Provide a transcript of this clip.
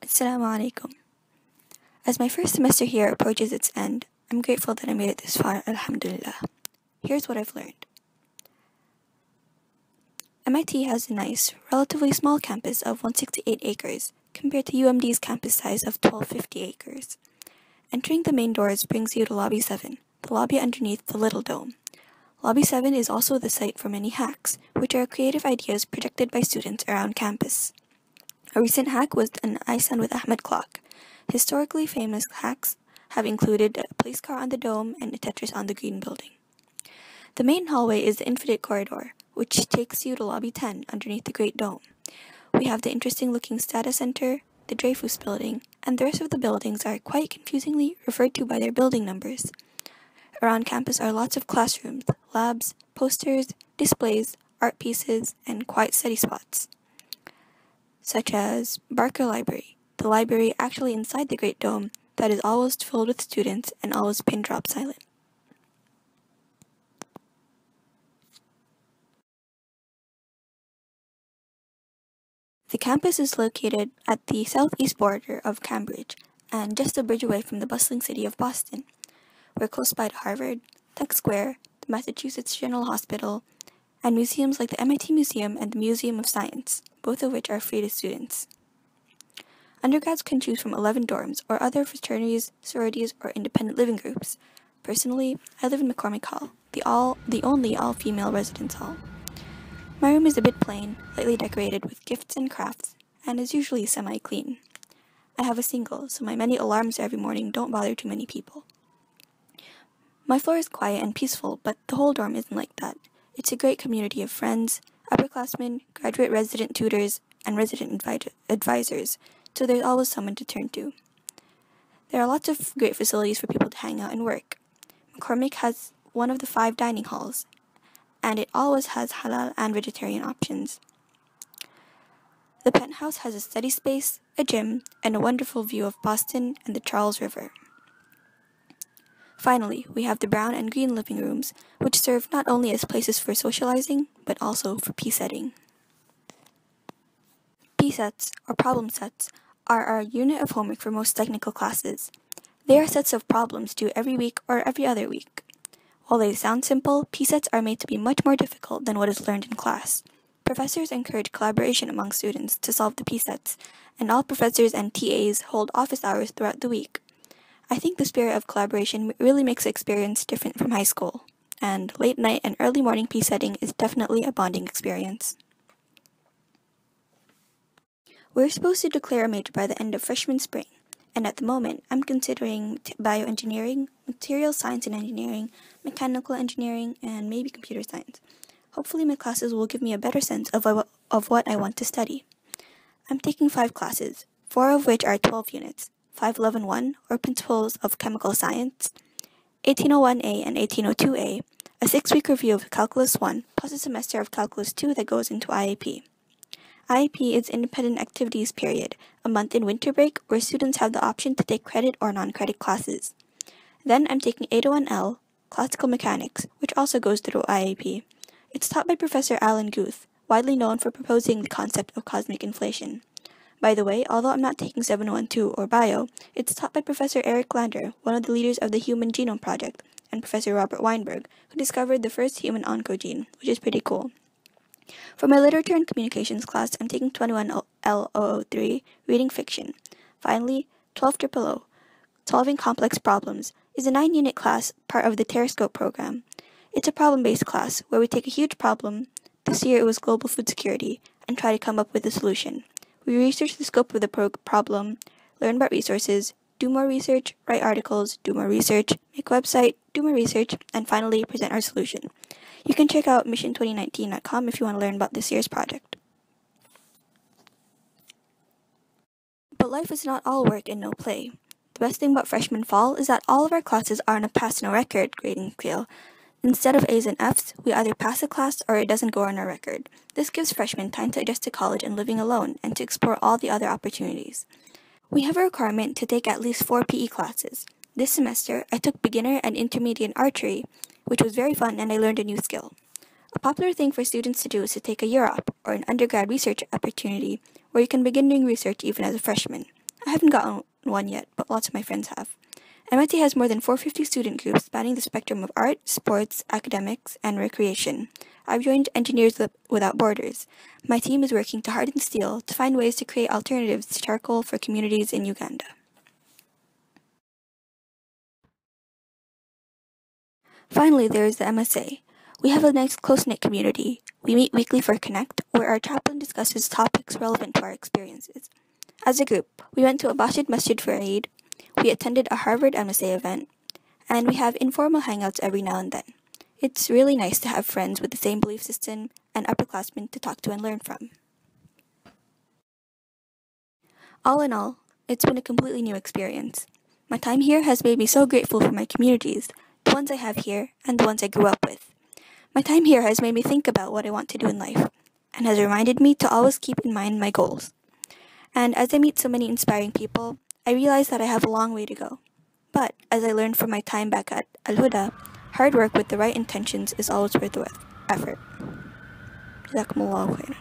Assalamu alaikum. As my first semester here approaches its end, I'm grateful that I made it this far, alhamdulillah. Here's what I've learned. MIT has a nice, relatively small campus of 168 acres, compared to UMD's campus size of 1250 acres. Entering the main doors brings you to Lobby 7, the lobby underneath the Little Dome. Lobby 7 is also the site for many hacks, which are creative ideas projected by students around campus. A recent hack was an Isan with Ahmed clock. Historically famous hacks have included a police car on the dome and a Tetris on the green building. The main hallway is the Infinite Corridor, which takes you to Lobby 10 underneath the Great Dome. We have the interesting looking Stata Center, the Dreyfus Building, and the rest of the buildings are quite confusingly referred to by their building numbers. Around campus are lots of classrooms, labs, posters, displays, art pieces, and quiet study spots, such as Barker Library, the library actually inside the Great Dome that is always filled with students and always pin drop silent. The campus is located at the southeast border of Cambridge and just a bridge away from the bustling city of Boston. We're close by to Harvard, Tech Square, the Massachusetts General Hospital, and museums like the MIT Museum and the Museum of Science, both of which are free to students. Undergrads can choose from 11 dorms or other fraternities, sororities, or independent living groups. Personally, I live in McCormick Hall, the only all-female residence hall. My room is a bit plain, lightly decorated with gifts and crafts, and is usually semi-clean. I have a single, so my many alarms every morning don't bother too many people. My floor is quiet and peaceful, but the whole dorm isn't like that. It's a great community of friends, upperclassmen, graduate resident tutors, and resident advisors, so there's always someone to turn to. There are lots of great facilities for people to hang out and work. McCormick has one of the 5 dining halls, and it always has halal and vegetarian options. The penthouse has a study space, a gym, and a wonderful view of Boston and the Charles River. Finally, we have the brown and green living rooms, which serve not only as places for socializing, but also for P-setting. P-sets, or problem sets, are our unit of homework for most technical classes. They are sets of problems due every week or every other week. While they sound simple, P-sets are made to be much more difficult than what is learned in class. Professors encourage collaboration among students to solve the P-sets, and all professors and TAs hold office hours throughout the week. I think the spirit of collaboration really makes the experience different from high school, and late night and early morning P-setting is definitely a bonding experience. We're supposed to declare a major by the end of freshman spring, and at the moment I'm considering bioengineering, material science and engineering, mechanical engineering, and maybe computer science. Hopefully my classes will give me a better sense of what I want to study. I'm taking 5 classes, 4 of which are 12 units. 511, or Principles of Chemical Science, 1801A and 1802A, a 6-week review of Calculus 1, plus a semester of Calculus 2 that goes into IAP. IAP is Independent Activities Period, a month in winter break where students have the option to take credit or non-credit classes. Then I'm taking 801L, Classical Mechanics, which also goes through IAP. It's taught by Professor Alan Guth, widely known for proposing the concept of cosmic inflation. By the way, although I'm not taking 712 or bio, it's taught by Professor Eric Lander, one of the leaders of the Human Genome Project, and Professor Robert Weinberg, who discovered the first human oncogene, which is pretty cool. For my Literature and Communications class, I'm taking 21L003, Reading Fiction. Finally, 1200, Solving Complex Problems, is a 9-unit class, part of the Terrascope program. It's a problem-based class, where we take a huge problem, this year it was global food security, and try to come up with a solution. We research the scope of the problem, learn about resources, do more research, write articles, do more research, make a website, do more research, and finally present our solution. You can check out mission2019.com if you want to learn about this year's project. But life is not all work and no play. The best thing about freshman fall is that all of our classes are on a pass-no-record grading scale. Instead of A's and F's, we either pass a class or it doesn't go on our record. This gives freshmen time to adjust to college and living alone and to explore all the other opportunities. We have a requirement to take at least 4 PE classes. This semester, I took beginner and intermediate archery, which was very fun and I learned a new skill. A popular thing for students to do is to take a year up, or an undergrad research opportunity, where you can begin doing research even as a freshman. I haven't gotten one yet, but lots of my friends have. MIT has more than 450 student groups spanning the spectrum of art, sports, academics, and recreation. I've joined Engineers Without Borders. My team is working to harden steel to find ways to create alternatives to charcoal for communities in Uganda. Finally, there is the MSA. We have a nice close-knit community. We meet weekly for Connect, where our chaplain discusses topics relevant to our experiences. As a group, we went to Abashid Masjid for Eid, we attended a Harvard MSA event, and we have informal hangouts every now and then. It's really nice to have friends with the same belief system and upperclassmen to talk to and learn from. All in all, it's been a completely new experience. My time here has made me so grateful for my communities, the ones I have here and the ones I grew up with. My time here has made me think about what I want to do in life, and has reminded me to always keep in mind my goals. And as I meet so many inspiring people, I realize that I have a long way to go. But, as I learned from my time back at Al-Huda, hard work with the right intentions is always worth the effort. Jazakumullahu khairan.